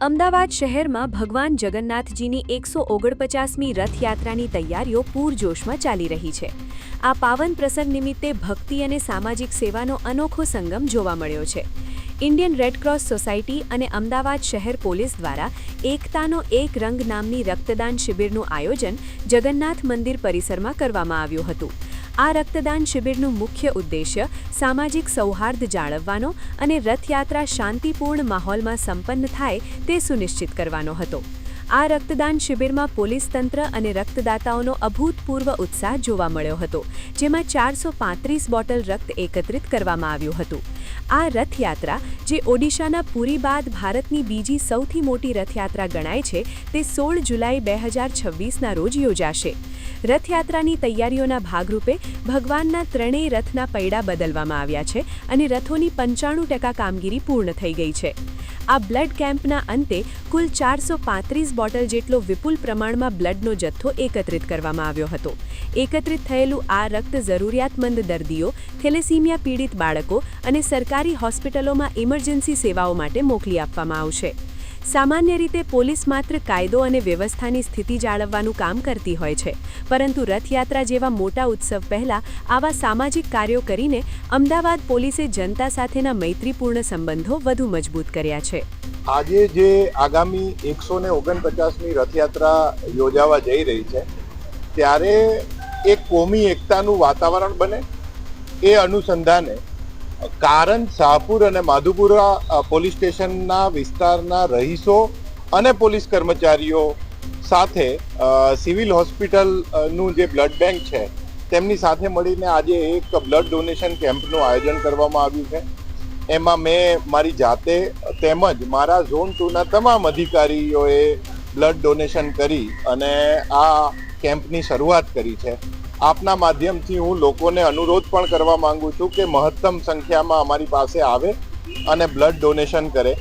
અમદાવાદ શહેરમાં ભગવાન જગન્નાથજીની 149મી રથયાત્રાની તૈયારીઓ પૂરજોશમાં ચાલી રહી છે। આ પાવન પ્રસંગ નિમિત્તે ભક્તિ અને સામાજિક સેવાનો અનોખો સંગમ જોવા મળ્યો છે। ઇન્ડિયન રેડક્રોસ સોસાયટી અને અમદાવાદ શહેર પોલીસ દ્વારા એકતાનો એક રંગ નામની રક્તદાન શિબિરનું આયોજન જગન્નાથ મંદિર પરિસરમાં કરવામાં આવ્યું હતું। આ રક્તદાન શિબિરનું મુખ્ય ઉદ્દેશ્ય સામાજિક સૌહાર્દ જાળવવાનો અને રથયાત્રા શાંતિપૂર્ણ માહોલમાં સંપન્ન થાય તે સુનિશ્ચિત કરવાનો હતો। આ રક્તદાન શિબિરમાં પોલીસ તંત્ર અને રક્તદાતાઓનો અભૂતપૂર્વ ઉત્સાહ જોવા મળ્યો હતો, જેમાં 435 બોટલ રક્ત એકત્રિત કરવામાં આવ્યું હતું। આ રથયાત્રા, જે ઓડિશાના પુરી બાદ ભારતની બીજી સૌથી મોટી રથયાત્રા ગણાય છે, તે 16 જુલાઈ 2026ના રોજ યોજાશે। રથયાત્રાની તૈયારીઓના ભાગરૂપે ભગવાનના ત્રણેય રથના પૈડા બદલવામાં આવ્યા છે અને રથોની 95% કામગીરી પૂર્ણ થઈ ગઈ છે। આ બ્લડ કેમ્પના અંતે કુલ 435 બોટલ જેટલો વિપુલ પ્રમાણમાં બ્લડનો જથ્થો એકત્રિત કરવામાં આવ્યો હતો। એકત્રિત થયેલું આ રક્ત જરૂરિયાતમંદ દર્દીઓ, થેલેસીમિયા પીડિત બાળકો અને સરકારી હોસ્પિટલોમાં ઇમરજન્સી સેવાઓ માટે મોકલી આપવામાં આવશે। સામાન્ય રીતે પોલીસ માત્ર કાયદો અને વ્યવસ્થાની સ્થિતિ જાળવવાનું કામ કરતી હોય છે, પરંતુ રથયાત્રા જેવા મોટા ઉત્સવ પહેલા આવા સામાજિક કાર્યો કરીને અમદાવાદ પોલીસે જનતા સાથેના મૈત્રીપૂર્ણ સંબંધો વધુ મજબૂત કર્યા છે। આજે જે આગામી 149મી રથયાત્રા યોજાવા જઈ રહી છે, ત્યારે એક કોમી એકતાનું વાતાવરણ બને એ અનુસંધાને કારંજ, શાહપુર અને માધુપુરા પોલીસ સ્ટેશનના વિસ્તારના રહીશો અને પોલીસ કર્મચારીઓ સાથે સિવિલ હોસ્પિટલનું જે બ્લડ બેંક છે તેમની સાથે મળીને આજે એક બ્લડ ડોનેશન કેમ્પનું આયોજન કરવામાં આવ્યું છે। એમાં મેં મારી જાતે તેમજ મારા ઝોન 2ના તમામ અધિકારીઓએ બ્લડ ડોનેશન કરી અને આ કેમ્પની શરૂઆત કરી છે। આપના માધ્યમથી હું લોકોને અનુરોધ પણ કરવા માંગુ છું કે મહત્તમ સંખ્યામાં અમારી પાસે આવે અને બ્લડ ડોનેશન કરે।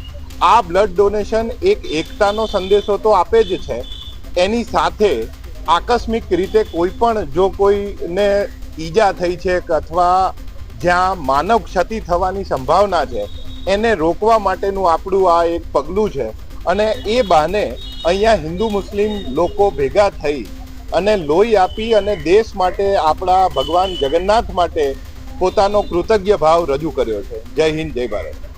આ બ્લડ ડોનેશન એક એકતાનો સંદેશો તો આપે જ છે, એની સાથે આકસ્મિક રીતે કોઈ પણ જો કોઈને ઈજા થઈ છે અથવા જ્યાં માનવ ક્ષતિ થવાની સંભાવના છે એને રોકવા માટેનું આપણું આ એક પગલું છે અને એ બહાને અહીંયા હિન્દુ મુસ્લિમ લોકો ભેગા થઈ અને લોહી આપી અને દેશ માટે, આપણા ભગવાન જગન્નાથ માટે પોતાનો કૃતજ્ઞ ભાવ રજૂ કર્યો છે। જય હિન્દ, જય ભારત।